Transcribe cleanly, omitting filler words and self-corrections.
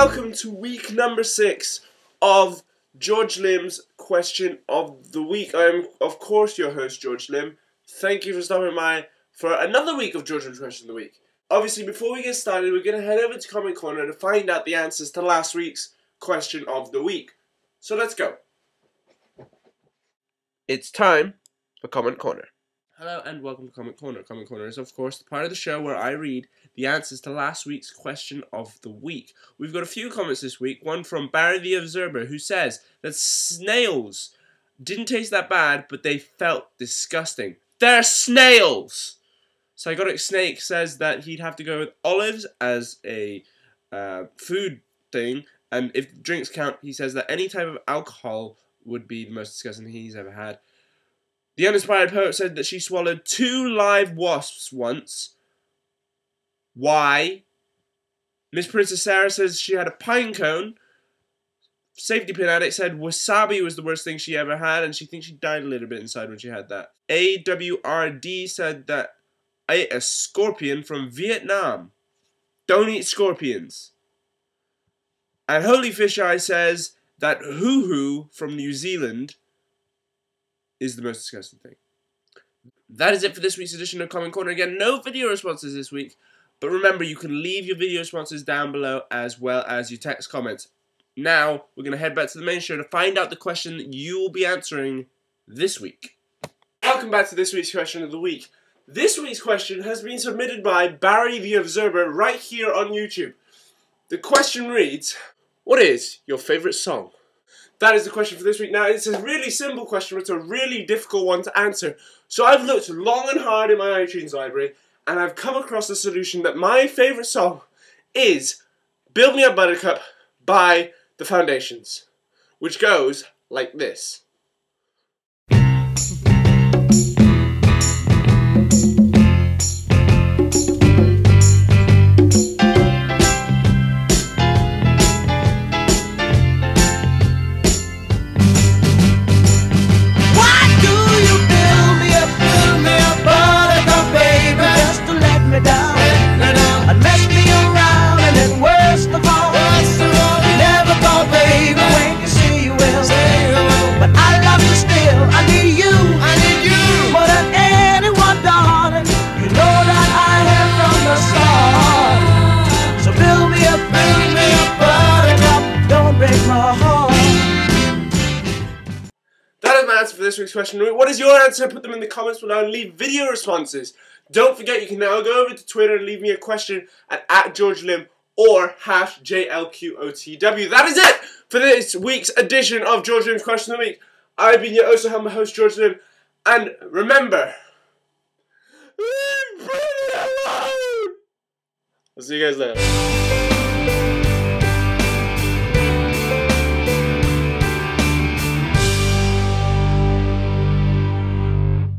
welcome to week number 6 of JorjLim's question of the week. I am, of course, your host, George Lim. Thank you for stopping by for another week of JorjLim's question of the week. Obviously, before we get started, we're going to head over to Comment Corner to find out the answers to last week's question of the week. So let's go. It's time for Comment Corner. Hello and welcome to Comment Corner. Comment Corner is, of course, the part of the show where I read the answers to last week's question of the week. We've got a few comments this week. One from Barry the Observer, who says that snails didn't taste that bad, but they felt disgusting. They're snails! Psychotic Snake says that he'd have to go with olives as a food thing, and if drinks count, he says that any type of alcohol would be the most disgusting thing he's ever had. The Uninspired Poet said that she swallowed 2 live wasps once. Why? Miss Princess Sarah says she had a pine cone. Safety Pin Addict said wasabi was the worst thing she ever had, and she thinks she died a little bit inside when she had that. AWRD said that I ate a scorpion from Vietnam. Don't eat scorpions. And Holy Fish Eye says that hoo-hoo from New Zealand is the most disgusting thing. That is it for this week's edition of Comment Corner. Again, no video responses this week, but remember, you can leave your video responses down below as well as your text comments. Now, we're going to head back to the main show to find out the question that you will be answering this week. Welcome back to this week's question of the week. This week's question has been submitted by Barry the Observer right here on YouTube. The question reads, what is your favourite song? That is the question for this week. Now, it's a really simple question, but it's a really difficult one to answer. So I've looked long and hard in my iTunes library, and I've come across a solution that my favourite song is Build Me Up Buttercup by The Foundations, which goes like this. Answer for this week's question. What is your answer? Put them in the comments below and leave video responses. Don't forget, you can now go over to Twitter and leave me a question at JorjLim or #JLQOTW. That is it for this week's edition of JorjLim's Question of the Week. I've been your also humble host, George Lim, and remember, leave Brittany alone! I'll see you guys later.